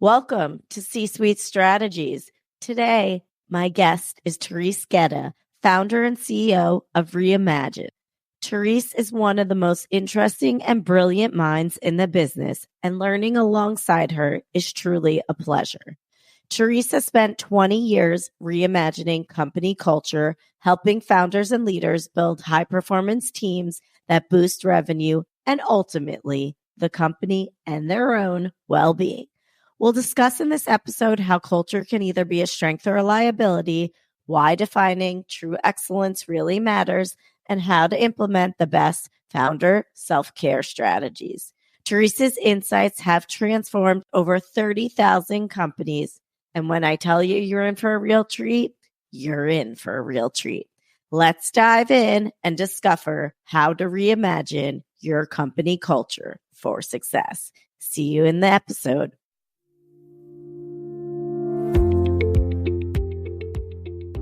Welcome to C-Suite Strategies. Today, my guest is Therese Gedda, founder and CEO of Reimagine. Therese is one of the most interesting and brilliant minds in the business, and learning alongside her is truly a pleasure. Therese has spent 20 years reimagining company culture, helping founders and leaders build high-performance teams that boost revenue and ultimately the company and their own well-being. We'll discuss in this episode how culture can either be a strength or a liability, why defining true excellence really matters, and how to implement the best founder self-care strategies. Therese's insights have transformed over 30,000 companies. And when I tell you you're in for a real treat, you're in for a real treat. Let's dive in and discover how to reimagine your company culture for success. See you in the episode.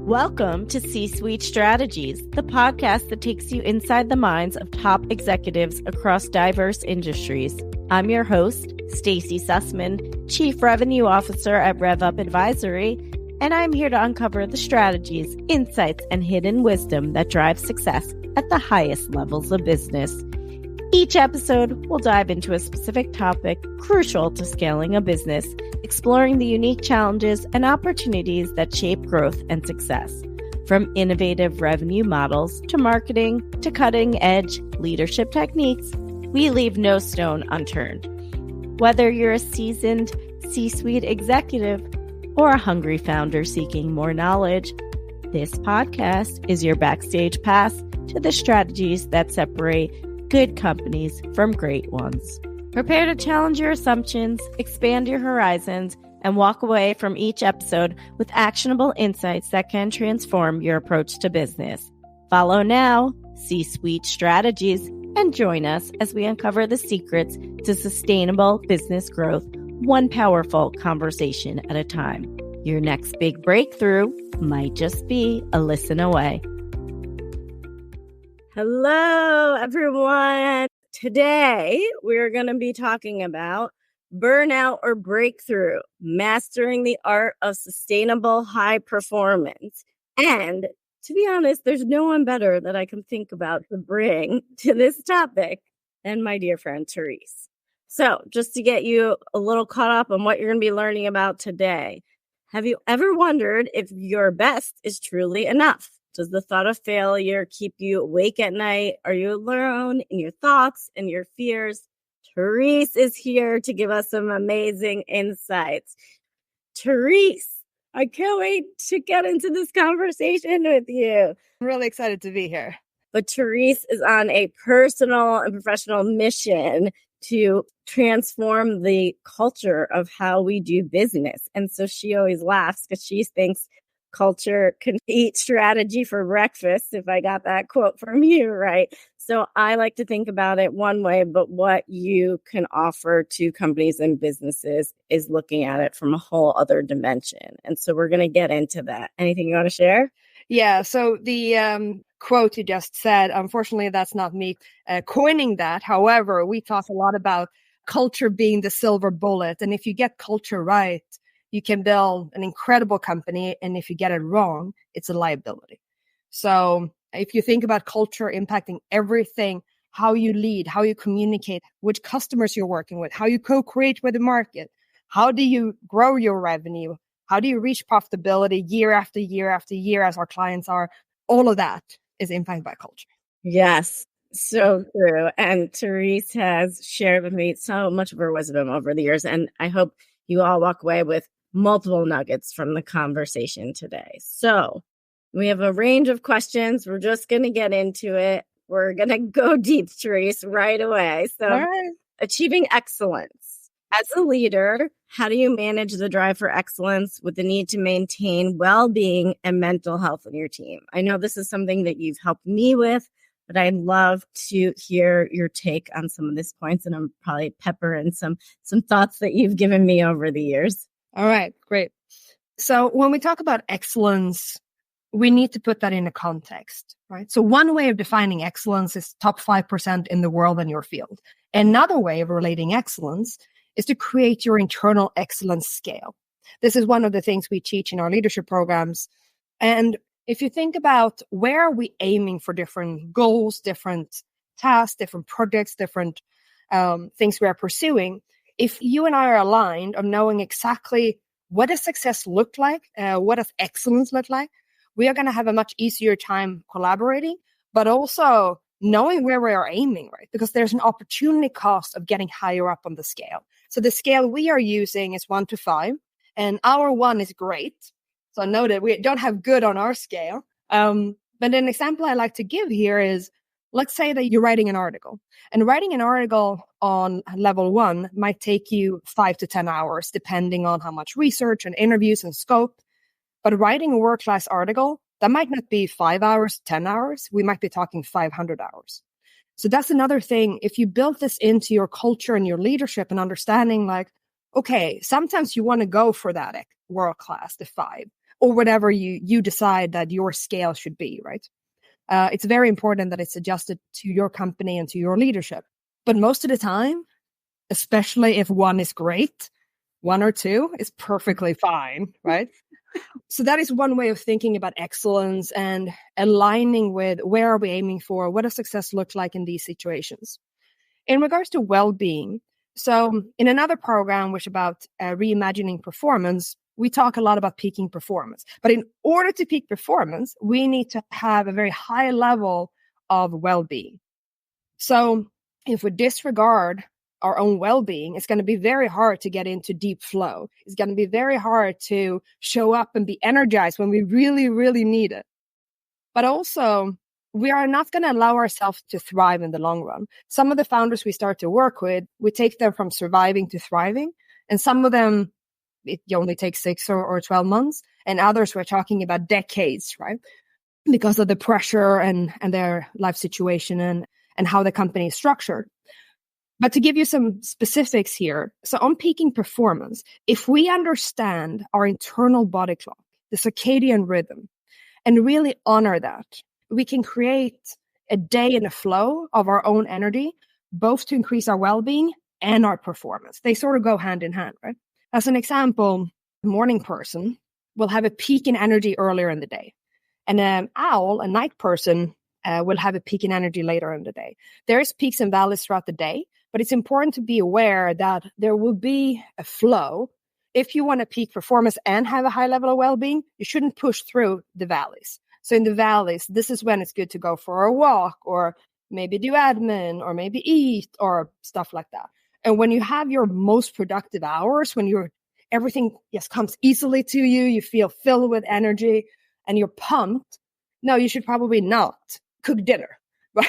Welcome to C-Suite Strategies, the podcast that takes you inside the minds of top executives across diverse industries. I'm your host, Stacie Sussman, Chief Revenue Officer at RevUp Advisory, and I'm here to uncover the strategies, insights, and hidden wisdom that drive success at the highest levels of business. Each episode, we'll dive into a specific topic crucial to scaling a business, exploring the unique challenges and opportunities that shape growth and success. From innovative revenue models to marketing to cutting-edge leadership techniques, we leave no stone unturned. Whether you're a seasoned C-suite executive or a hungry founder seeking more knowledge, this podcast is your backstage pass to the strategies that separate good companies from great ones. Prepare to challenge your assumptions, expand your horizons, and walk away from each episode with actionable insights that can transform your approach to business. Follow now, C-Suite Strategies, and join us as we uncover the secrets to sustainable business growth, one powerful conversation at a time. Your next big breakthrough might just be a listen away. Hello, everyone. Today, we're going to be talking about burnout or breakthrough, mastering the art of sustainable high performance. And to be honest, there's no one better that I can think about to bring to this topic than my dear friend Therese. So just to get you a little caught up on what you're going to be learning about today, have you ever wondered if your best is truly enough? Does the thought of failure keep you awake at night? Are you alone in your thoughts and your fears? Therese is here to give us some amazing insights. Therese, I can't wait to get into this conversation with you. I'm really excited to be here. But Therese is on a personal and professional mission to transform the culture of how we do business. And so she always laughs because she thinks culture can eat strategy for breakfast, if I got that quote from you right. So I like to think about it one way, but what you can offer to companies and businesses is looking at it from a whole other dimension. And so we're going to get into that. Anything you want to share? Yeah, so the quote you just said, unfortunately, that's not me coining that. However, we talk a lot about culture being the silver bullet. And if you get culture right, you can build an incredible company. And if you get it wrong, it's a liability. So if you think about culture impacting everything, how you lead, how you communicate, which customers you're working with, how you co-create with the market, how do you grow your revenue, how do you reach profitability year after year after year as our clients are, all of that is impacted by culture. Yes, so true. And Therese has shared with me so much of her wisdom over the years. And I hope you all walk away with multiple nuggets from the conversation today. So we have a range of questions. We're just going to get into it. We're going to go deep, Therese, right away. So Achieving excellence. As a leader, how do you manage the drive for excellence with the need to maintain well-being and mental health in your team? I know this is something that you've helped me with, but I'd love to hear your take on some of these points, and I'm probably peppering some thoughts that you've given me over the years. All right, great. So when we talk about excellence, we need to put that in a context, right? So one way of defining excellence is top 5% in the world in your field. Another way of relating excellence is to create your internal excellence scale. This is one of the things we teach in our leadership programs. And if you think about where are we aiming for different goals, different tasks, different projects, different things we are pursuing, if you and I are aligned on knowing exactly what does success look like, what does excellence look like, we are going to have a much easier time collaborating, but also knowing where we are aiming, right? Because there's an opportunity cost of getting higher up on the scale. So the scale we are using is 1 to 5, and our 1 is great. So note that we don't have good on our scale. But an example I like to give here is, let's say that you're writing an article, and writing an article on level 1 might take you 5 to 10 hours, depending on how much research and interviews and scope. But writing a world-class article, that might not be 5 hours, 10 hours. We might be talking 500 hours. So that's another thing. If you build this into your culture and your leadership and understanding, like, okay, sometimes you want to go for that world-class, the 5, or whatever you decide that your scale should be, right? It's very important that it's adjusted to your company and to your leadership. But most of the time, especially if 1 is great, 1 or 2 is perfectly fine, right? So that is one way of thinking about excellence and aligning with where are we aiming for? What does success look like in these situations? In regards to well-being, so in another program, which is about reimagining performance, we talk a lot about peaking performance. But in order to peak performance, we need to have a very high level of well-being. So if we disregard our own well-being, it's going to be very hard to get into deep flow. It's going to be very hard to show up and be energized when we really, really need it. But also, we are not going to allow ourselves to thrive in the long run. Some of the founders we start to work with, we take them from surviving to thriving. And some of them, it only takes 6 or 12 months. And others, we're talking about decades, right? Because of the pressure and their life situation and how the company is structured. But to give you some specifics here, so on peaking performance, if we understand our internal body clock, the circadian rhythm, and really honor that, we can create a day in a flow of our own energy, both to increase our well-being and our performance. They sort of go hand in hand, right? As an example, a morning person will have a peak in energy earlier in the day. And an owl, a night person, will have a peak in energy later in the day. There's peaks and valleys throughout the day, but it's important to be aware that there will be a flow. If you want to peak performance and have a high level of well-being, you shouldn't push through the valleys. So in the valleys, this is when it's good to go for a walk or maybe do admin or maybe eat or stuff like that. And when you have your most productive hours, when everything just comes easily to you, you feel filled with energy and you're pumped, no, you should probably not cook dinner. Right?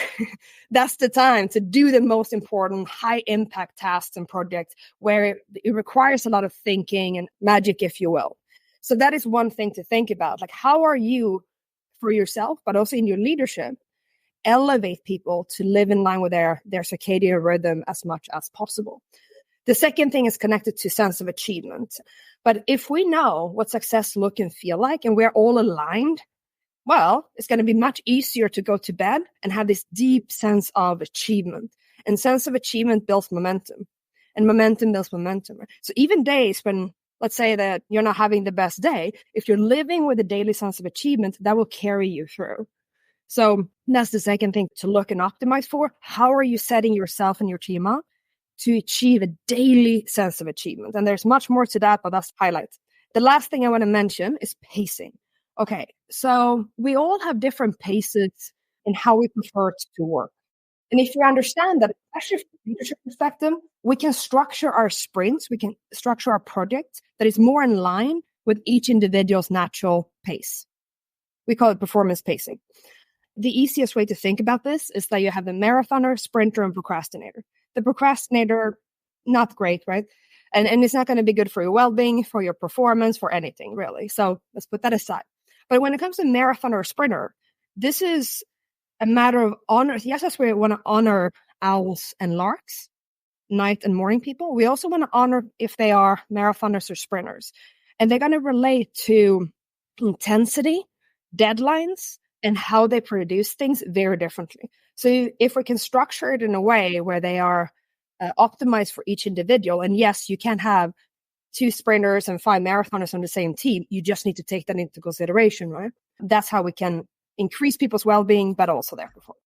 That's the time to do the most important high impact tasks and projects where it requires a lot of thinking and magic, if you will. So that is one thing to think about. Like, how are you for yourself, but also in your leadership, elevate people to live in line with their circadian rhythm as much as possible? The second thing is connected to sense of achievement. But if we know what success look and feel like, and we're all aligned, well, it's going to be much easier to go to bed and have this deep sense of achievement. And sense of achievement builds momentum. And momentum builds momentum. So even days when, let's say that you're not having the best day, if you're living with a daily sense of achievement, that will carry you through. So that's the second thing to look and optimize for. How are you setting yourself and your team up to achieve a daily sense of achievement? And there's much more to that, but that's highlights. The last thing I want to mention is pacing. Okay, so we all have different paces in how we prefer to work. And if you understand that, especially from a leadership perspective, we can structure our sprints, we can structure our projects that is more in line with each individual's natural pace. We call it performance pacing. The easiest way to think about this is that you have a marathoner, sprinter, and procrastinator. The procrastinator, not great, right? And it's not going to be good for your well-being, for your performance, for anything, really. So let's put that aside. But when it comes to marathoner or sprinter, this is a matter of honor. Yes, that's where we want to honor owls and larks, night and morning people. We also want to honor if they are marathoners or sprinters. And they're going to relate to intensity, deadlines, and how they produce things very differently. So if we can structure it in a way where they are optimized for each individual. And yes, you can have 2 sprinters and 5 marathoners on the same team. You just need to take that into consideration, right? That's how we can increase people's well-being, but also their performance.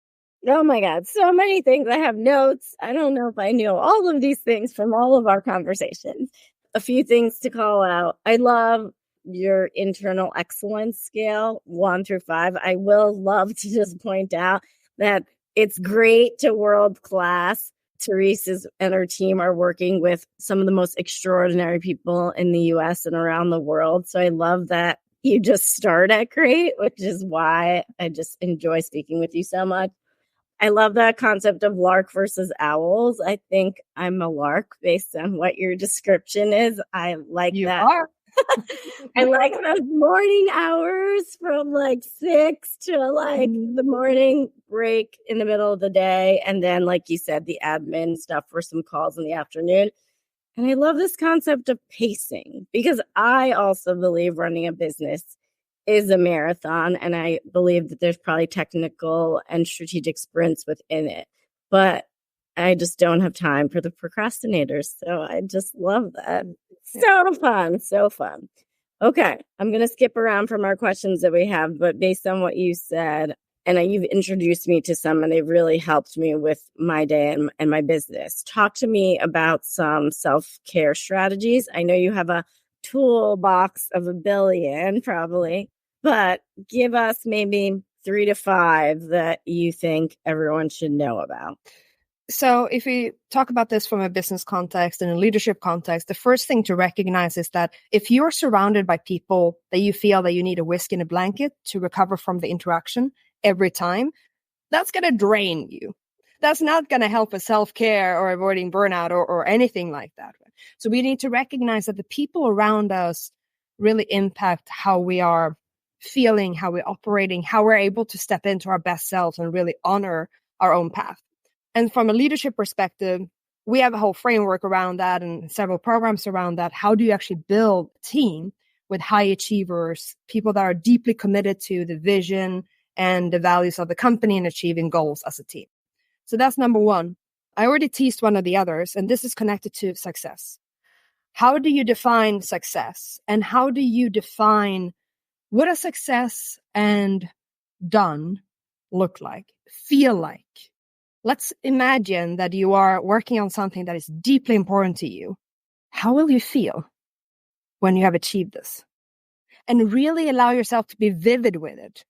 Oh my God, so many things. I have notes. I don't know if I knew all of these things from all of our conversations. A few things to call out. I love your internal excellence scale, 1 through 5. I will love to just point out that it's great to world class. Therese and her team are working with some of the most extraordinary people in the US and around the world. So I love that you just start at great, which is why I just enjoy speaking with you so much. I love that concept of lark versus owls. I think I'm a lark based on what your description is. I like You that. are. I like those morning hours from like 6 to like the morning break in the middle of the day. And then, like you said, the admin stuff for some calls in the afternoon. And I love this concept of pacing because I also believe running a business is a marathon. And I believe that there's probably technical and strategic sprints within it. But I just don't have time for the procrastinators. So I just love that. So fun. So fun. Okay. I'm going to skip around from our questions that we have, but based on what you said, and you've introduced me to some, and they've really helped me with my day and my business. Talk to me about some self-care strategies. I know you have a toolbox of 1 billion probably, but give us maybe 3 to 5 that you think everyone should know about. So if we talk about this from a business context and a leadership context, the first thing to recognize is that if you're surrounded by people that you feel that you need a whisk in a blanket to recover from the interaction every time, that's going to drain you. That's not going to help with self-care or avoiding burnout or anything like that. So we need to recognize that the people around us really impact how we are feeling, how we're operating, how we're able to step into our best selves and really honor our own path. And from a leadership perspective, we have a whole framework around that and several programs around that. How do you actually build a team with high achievers, people that are deeply committed to the vision and the values of the company and achieving goals as a team? So that's number 1. I already teased one of the others, and this is connected to success. How do you define success? And how do you define what a success and done look like, feel like? Let's imagine that you are working on something that is deeply important to you. How will you feel when you have achieved this? And really allow yourself to be vivid with it.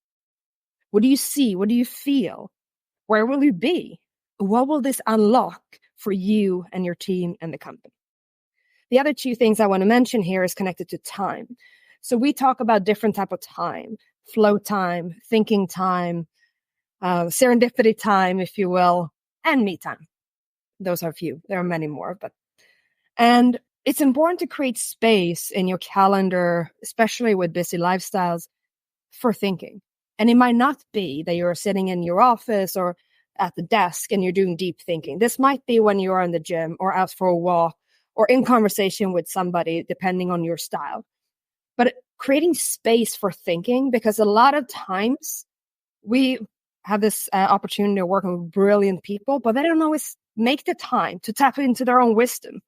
What do you see? What do you feel? Where will you be? What will this unlock for you and your team and the company? The other 2 things I want to mention here is connected to time. So we talk about different type of time, flow time, thinking time, serendipity time, if you will, and me time. Those are a few. There are many more, and it's important to create space in your calendar, especially with busy lifestyles, for thinking. And it might not be that you're sitting in your office or at the desk and you're doing deep thinking. This might be when you're in the gym or out for a walk or in conversation with somebody, depending on your style. But creating space for thinking, because a lot of times we have this opportunity to work with brilliant people, but they don't always make the time to tap into their own wisdom.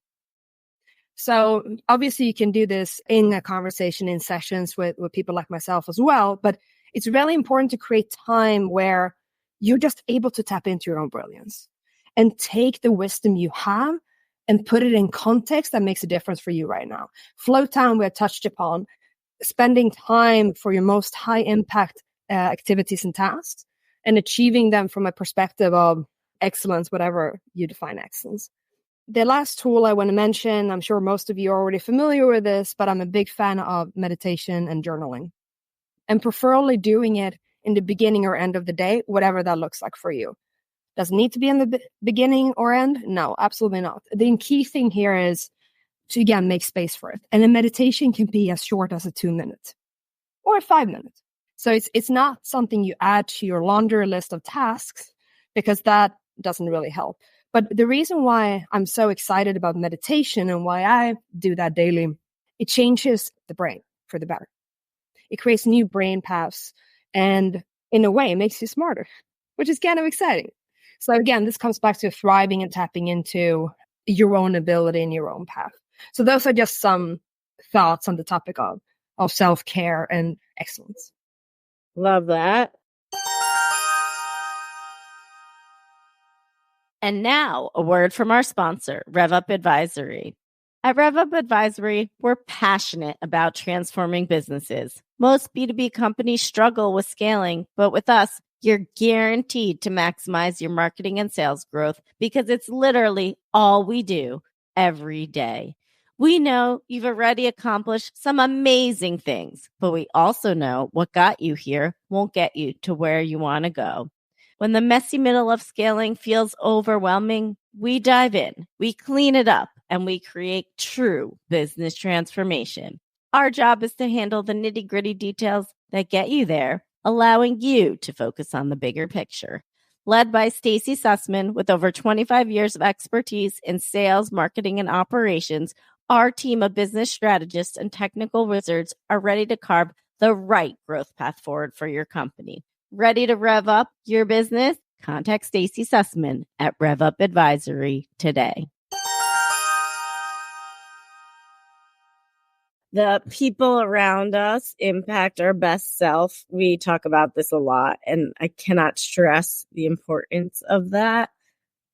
So obviously you can do this in a conversation, in sessions with people like myself as well, but it's really important to create time where you're just able to tap into your own brilliance and take the wisdom you have and put it in context that makes a difference for you right now. Flow time we have touched upon, spending time for your most high impact activities and tasks, and achieving them from a perspective of excellence, whatever you define excellence. The last tool I want to mention, I'm sure most of you are already familiar with this, but I'm a big fan of meditation and journaling, and preferably doing it in the beginning or end of the day, whatever that looks like for you. Does it need to be in the beginning or end? No, absolutely not. The key thing here is to, again, make space for it. And a meditation can be as short as a 2 minutes or 5 minutes. So it's not something you add to your laundry list of tasks, because that doesn't really help. But the reason why I'm so excited about meditation and why I do that daily, it changes the brain for the better. It creates new brain paths, and in a way, it makes you smarter, which is kind of exciting. So again, this comes back to thriving and tapping into your own ability and your own path. So those are just some thoughts on the topic of self-care and excellence. Love that. And now a word from our sponsor, RevUp Advisory. At RevUp Advisory, we're passionate about transforming businesses. Most B2B companies struggle with scaling, but with us, you're guaranteed to maximize your marketing and sales growth because it's literally all we do every day. We know you've already accomplished some amazing things, but we also know what got you here won't get you to where you want to go. When the messy middle of scaling feels overwhelming, we dive in, we clean it up, and we create true business transformation. Our job is to handle the nitty-gritty details that get you there, allowing you to focus on the bigger picture. Led by Stacie Sussman, with over 25 years of expertise in sales, marketing, and operations, our team of business strategists and technical wizards are ready to carve the right growth path forward for your company. Ready to rev up your business? Contact Stacie Sussman at RevUp Advisory today. The people around us impact our best self. We talk about this a lot, and I cannot stress the importance of that.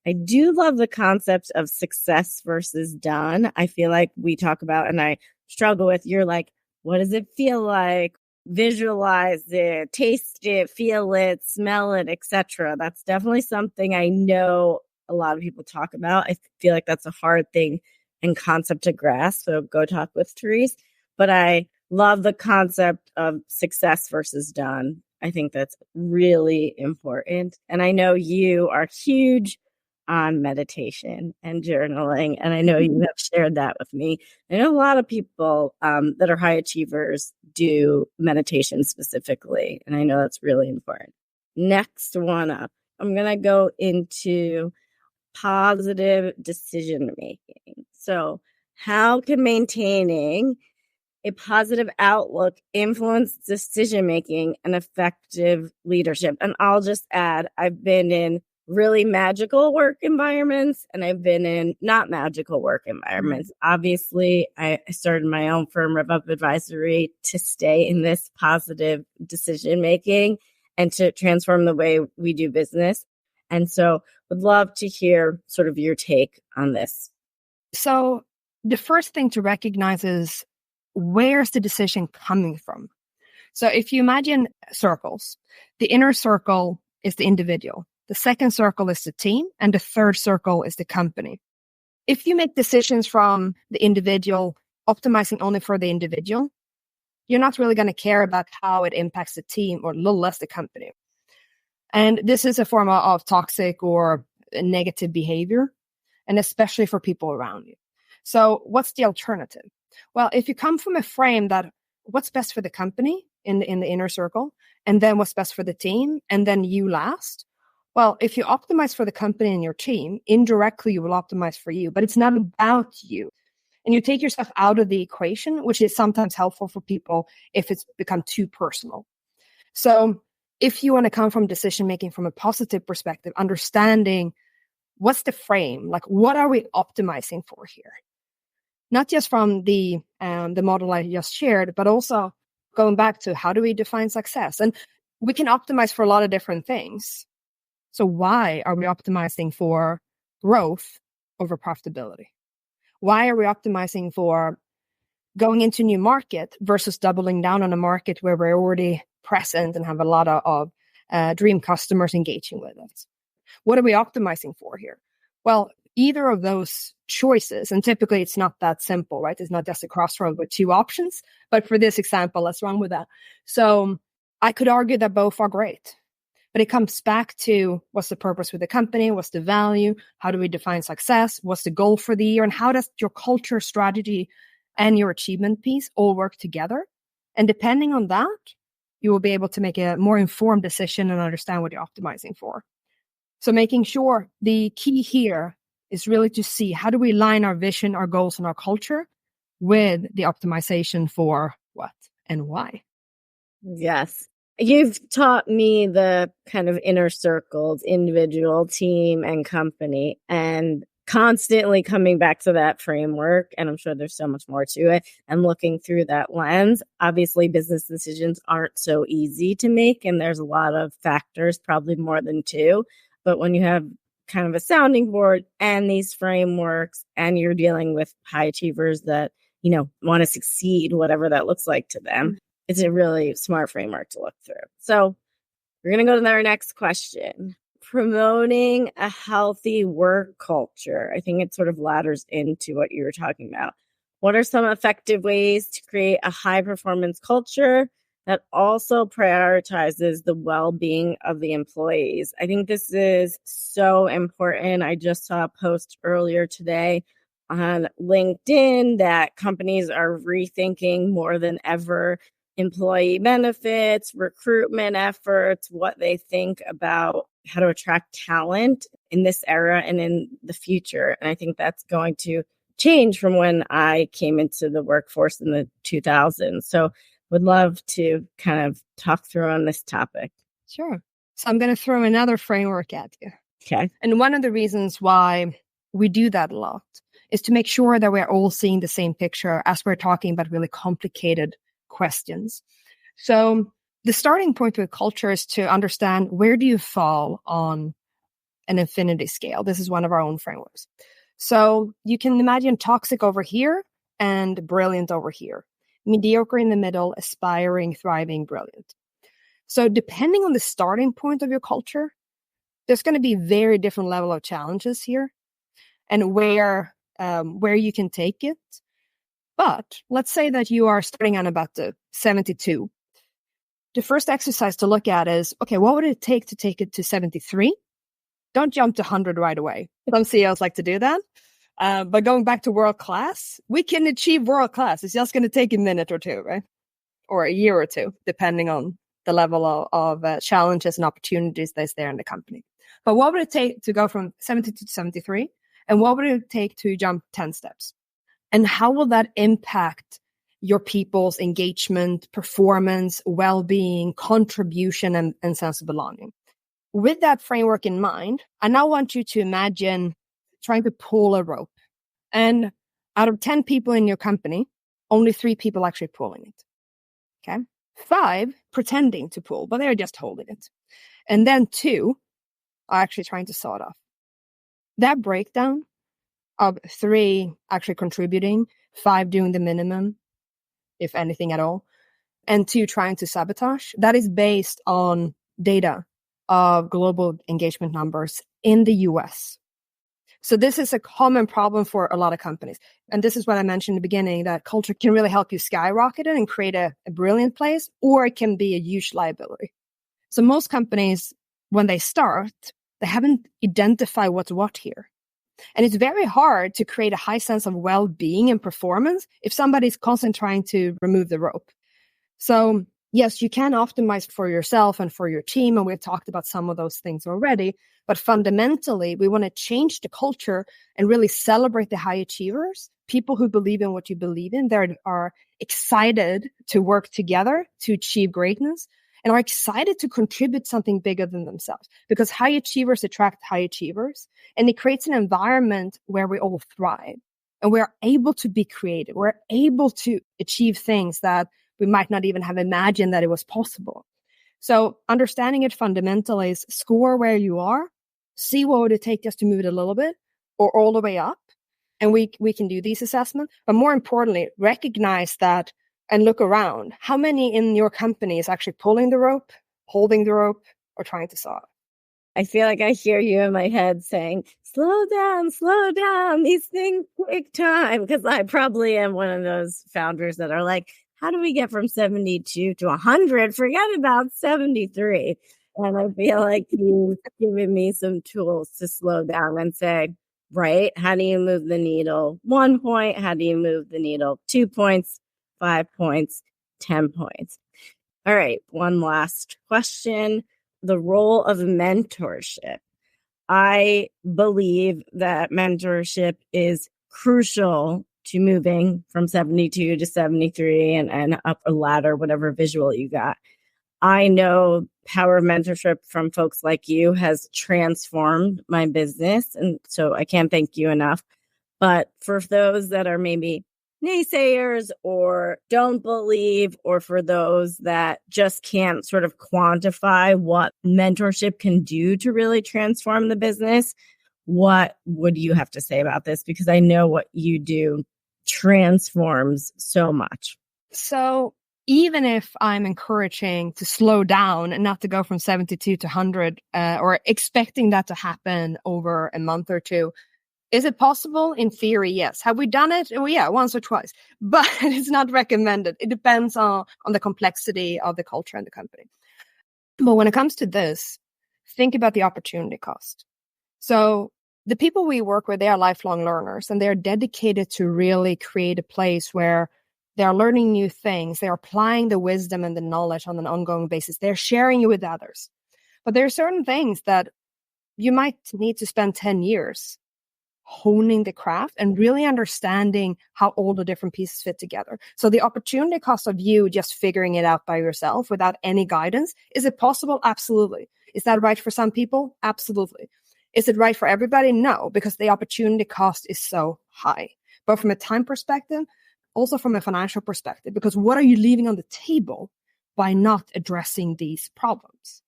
I do love the concept of success versus done. I feel like we talk about, and I struggle with, you're like, what does it feel like? Visualize it, taste it, feel it, smell it, etc. That's definitely something I know a lot of people talk about. I feel like that's a hard thing and concept to grasp. So go talk with Therese. But I love the concept of success versus done. I think that's really important. And I know you are huge on meditation and journaling. And I know you have shared that with me. I know a lot of people that are high achievers do meditation specifically. And I know that's really important. Next one up, I'm going to go into positive decision making. So how can maintaining a positive outlook influence decision making and effective leadership? And I'll just add, I've been in really magical work environments and I've been in not magical work environments. Obviously, I started my own firm, RevUp Advisory, to stay in this positive decision making and to transform the way we do business. And so would love to hear sort of your take on this. So the first thing to recognize is, where's the decision coming from? So if you imagine circles, the inner circle is the individual. The second circle is the team, and the third circle is the company. If you make decisions from the individual, optimizing only for the individual, you're not really going to care about how it impacts the team or a little less the company. And this is a form of toxic or negative behavior, and especially for people around you. So what's the alternative? Well, if you come from a frame that what's best for the company in the inner circle, and then what's best for the team, and then you last, well, if you optimize for the company and your team, indirectly you will optimize for you, but it's not about you. And you take yourself out of the equation, which is sometimes helpful for people if it's become too personal. So if you want to come from decision making from a positive perspective, understanding what's the frame, like what are we optimizing for here? Not just from the model I just shared, but also going back to how do we define success? And we can optimize for a lot of different things. So why are we optimizing for growth over profitability? Why are we optimizing for going into a new market versus doubling down on a market where we're already present and have a lot of dream customers engaging with us? What are we optimizing for here? Well, either of those choices, and typically it's not that simple, right? It's not just a crossroad with two options, but for this example, let's run with that. So I could argue that both are great, but it comes back to what's the purpose with the company? What's the value? How do we define success? What's the goal for the year? And how does your culture, strategy, and your achievement piece all work together? And depending on that, you will be able to make a more informed decision and understand what you're optimizing for. So making sure the key here is really to see how do we align our vision, our goals, and our culture with the optimization for what and why. Yes. You've taught me the kind of inner circles, individual, team, and company. And constantly coming back to that framework, and I'm sure there's so much more to it, and looking through that lens. Obviously, business decisions aren't so easy to make, and there's a lot of factors, probably more than two. But when you have kind of a sounding board and these frameworks, and you're dealing with high achievers that, want to succeed, whatever that looks like to them, it's a really smart framework to look through. So we're going to go to our next question. Promoting a healthy work culture. I think it sort of ladders into what you were talking about. What are some effective ways to create a high performance culture that also prioritizes the well-being of the employees? I think this is so important. I just saw a post earlier today on LinkedIn that companies are rethinking more than ever employee benefits, recruitment efforts, what they think about how to attract talent in this era and in the future. And I think that's going to change from when I came into the workforce in the 2000s. So would love to kind of talk through on this topic. Sure. So I'm going to throw another framework at you. Okay. And one of the reasons why we do that a lot is to make sure that we're all seeing the same picture as we're talking about really complicated questions. So the starting point with culture is to understand, where do you fall on an infinity scale? This is one of our own frameworks. So you can imagine toxic over here and brilliant over here. Mediocre in the middle, aspiring, thriving, brilliant. So depending on the starting point of your culture, there's going to be very different level of challenges here and where you can take it. But let's say that you are starting on about the 72. The first exercise to look at is, okay, what would it take it to 73? Don't jump to 100 right away. Some CEOs like to do that. But going back to world class, we can achieve world class. It's just going to take a minute or two, right? Or a year or two, depending on the level of challenges and opportunities that's there in the company. But what would it take to go from 72 to 73? And what would it take to jump 10 steps? And how will that impact your people's engagement, performance, well-being, contribution, and sense of belonging? With that framework in mind, I now want you to imagine trying to pull a rope. And out of 10 people in your company, only 3 people actually pulling it. Okay? 5 pretending to pull, but they're just holding it. And then 2 are actually trying to saw it off. That breakdown of 3 actually contributing, 5 doing the minimum, if anything at all, and 2 trying to sabotage, that is based on data of global engagement numbers in the US. So this is a common problem for a lot of companies. And this is what I mentioned in the beginning, that culture can really help you skyrocket it and create a brilliant place, or it can be a huge liability. So most companies, when they start, they haven't identified what's what here. And it's very hard to create a high sense of well-being and performance if somebody's constantly trying to remove the rope. So yes, you can optimize for yourself and for your team, and we've talked about some of those things already. But fundamentally, we want to change the culture and really celebrate the high achievers, people who believe in what you believe in. They are excited to work together to achieve greatness and are excited to contribute something bigger than themselves, because high achievers attract high achievers, and it creates an environment where we all thrive and we're able to be creative. We're able to achieve things that we might not even have imagined that it was possible. So understanding it fundamentally is score where you are, see what would it take just to move it a little bit or all the way up. And we can do these assessments, but more importantly, recognize that and look around. How many in your company is actually pulling the rope, holding the rope, or trying to saw it? I feel like I hear you in my head saying, slow down, these things take time. Because I probably am one of those founders that are like, how do we get from 72 to 100? Forget about 73. And I feel like you've given me some tools to slow down and say, right, how do you move the needle? 1 point, how do you move the needle? 2 points, 5 points, 10 points. All right, one last question. The role of mentorship. I believe that mentorship is crucial to moving from 72 to 73 and up a ladder, whatever visual you got. I know power of mentorship from folks like you has transformed my business. And so I can't thank you enough. But for those that are maybe naysayers or don't believe, or for those that just can't sort of quantify what mentorship can do to really transform the business, what would you have to say about this? Because I know what you do transforms so much. So even if I'm encouraging to slow down and not to go from 72 to 100 or expecting that to happen over a month or two, is it possible? In theory, yes. Have we done it? Well, yeah, once or twice, but it's not recommended. It depends on the complexity of the culture and the company. But when it comes to this, think about the opportunity cost. So the people we work with, they are lifelong learners, and they're dedicated to really create a place where they are learning new things. They're applying the wisdom and the knowledge on an ongoing basis. They're sharing it with others. But there are certain things that you might need to spend 10 years honing the craft and really understanding how all the different pieces fit together. So the opportunity cost of you just figuring it out by yourself without any guidance, is it possible? Absolutely. Is that right for some people? Absolutely. Is it right for everybody? No, because the opportunity cost is so high. But from a time perspective, also from a financial perspective, because what are you leaving on the table by not addressing these problems?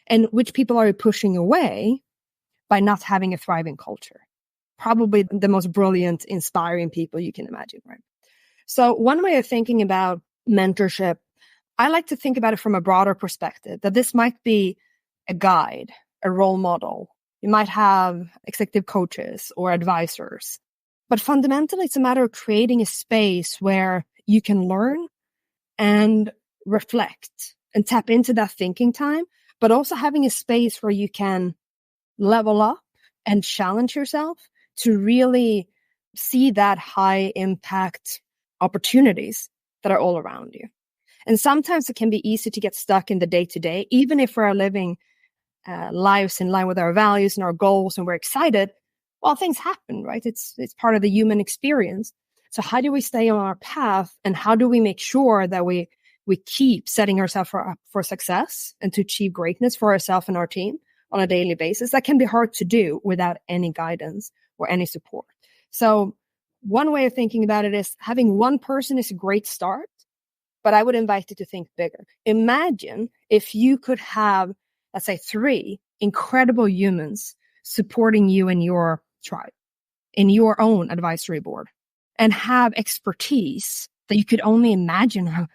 And which people are you pushing away by not having a thriving culture? Probably the most brilliant, inspiring people you can imagine, right? So one way of thinking about mentorship, I like to think about it from a broader perspective, that this might be a guide, a role model. You might have executive coaches or advisors. But fundamentally, it's a matter of creating a space where you can learn and reflect and tap into that thinking time, but also having a space where you can level up and challenge yourself to really see that high impact opportunities that are all around you. And sometimes it can be easy to get stuck in the day to day, even if we're living lives in line with our values and our goals and we're excited. Well, things happen, right? It's part of the human experience. So how do we stay on our path, and how do we make sure that we keep setting ourselves up for success and to achieve greatness for ourselves and our team on a daily basis? That can be hard to do without any guidance or any support. So one way of thinking about it is having one person is a great start, but I would invite you to think bigger. Imagine if you could have, let's say, 3 incredible humans supporting you in your tribe, in your own advisory board, and have expertise that you could only imagine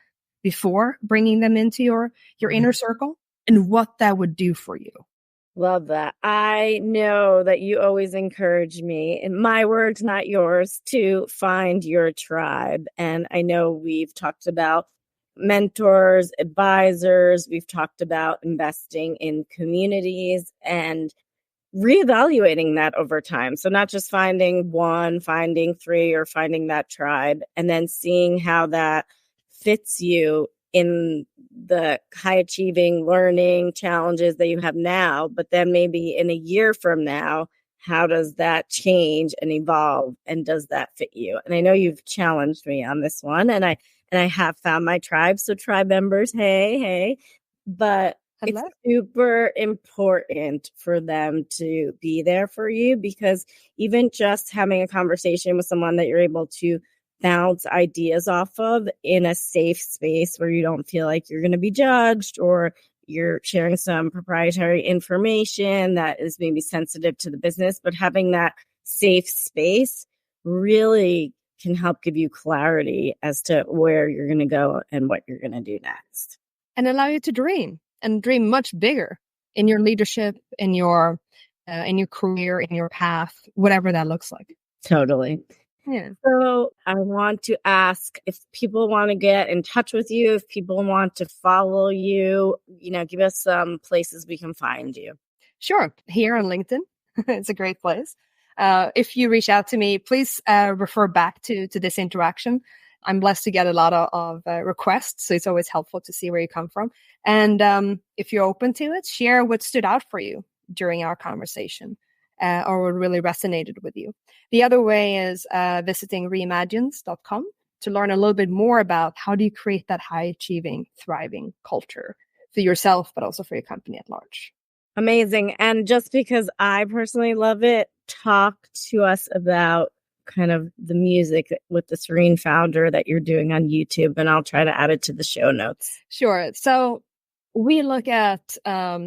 before bringing them into your inner circle, and what that would do for you. Love that. I know that you always encourage me, in my words, not yours, to find your tribe. And I know we've talked about mentors, advisors, we've talked about investing in communities and reevaluating that over time. So not just finding 1, finding 3, or finding that tribe, and then seeing how that fits you in the high achieving learning challenges that you have now. But then maybe in a year from now, how does that change and evolve, and does that fit you? And I know you've challenged me on this one, and I have found my tribe. So tribe members, hey, but it's super important for them to be there for you, because even just having a conversation with someone that you're able to bounce ideas off of in a safe space where you don't feel like you're going to be judged, or you're sharing some proprietary information that is maybe sensitive to the business, but having that safe space really can help give you clarity as to where you're going to go and what you're going to do next. And allow you to dream, and dream much bigger in your leadership, in your career, in your path, whatever that looks like. Totally. Yeah. So I want to ask, if people want to get in touch with you, if people want to follow you, give us some places we can find you. Sure. Here on LinkedIn. It's a great place. If you reach out to me, please refer back to this interaction. I'm blessed to get a lot of requests, so it's always helpful to see where you come from. And if you're open to it, share what stood out for you during our conversation, or what really resonated with you. The other way is visiting reimagines.com to learn a little bit more about how do you create that high-achieving, thriving culture. for yourself, but also for your company at large. Amazing. And just because I personally love it, talk to us about kind of the music with the Serene Founder that you're doing on YouTube, and I'll try to add it to the show notes. Sure. So we look at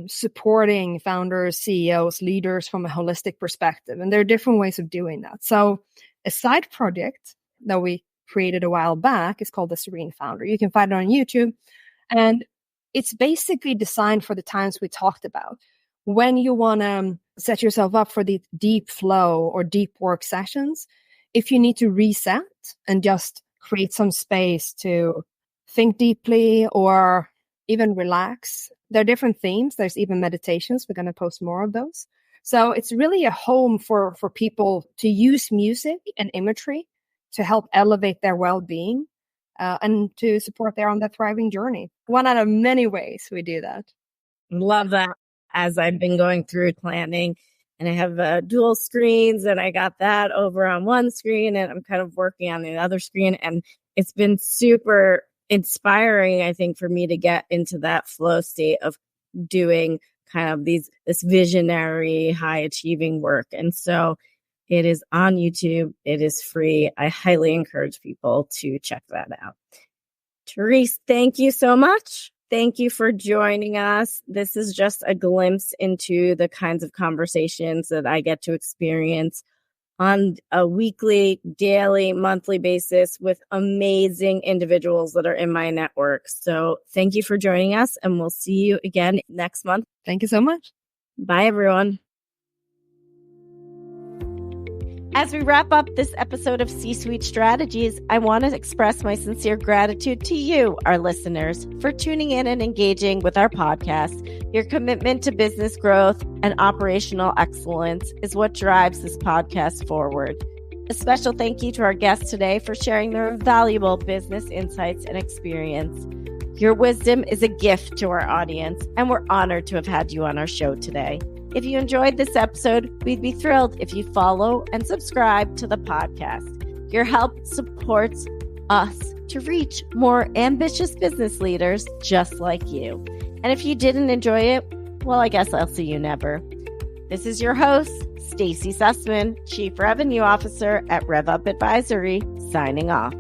supporting founders, CEOs, leaders from a holistic perspective, and there are different ways of doing that. So a side project that we created a while back is called the Serene Founder. You can find it on YouTube, and it's basically designed for the times we talked about. When you want to set yourself up for the deep flow or deep work sessions, if you need to reset and just create some space to think deeply or even relax, there are different themes. There's even meditations. We're going to post more of those. So it's really a home for people to use music and imagery to help elevate their well-being and to support their own thriving journey. One out of many ways we do that. Love that. As I've been going through planning, and I have dual screens, and I got that over on one screen, and I'm kind of working on the other screen, and it's been super inspiring, I think, for me to get into that flow state of doing kind of this visionary, high achieving work. And so it is on YouTube. It is free. I highly encourage people to check that out. Therese, thank you so much. Thank you for joining us. This is just a glimpse into the kinds of conversations that I get to experience on a weekly, daily, monthly basis with amazing individuals that are in my network. So thank you for joining us, and we'll see you again next month. Thank you so much. Bye, everyone. As we wrap up this episode of C-Suite Strategies, I want to express my sincere gratitude to you, our listeners, for tuning in and engaging with our podcast. Your commitment to business growth and operational excellence is what drives this podcast forward. A special thank you to our guests today for sharing their valuable business insights and experience. Your wisdom is a gift to our audience, and we're honored to have had you on our show today. If you enjoyed this episode, we'd be thrilled if you follow and subscribe to the podcast. Your help supports us to reach more ambitious business leaders just like you. And if you didn't enjoy it, well, I guess I'll see you never. This is your host, Stacie Sussman, Chief Revenue Officer at RevUp Advisory, signing off.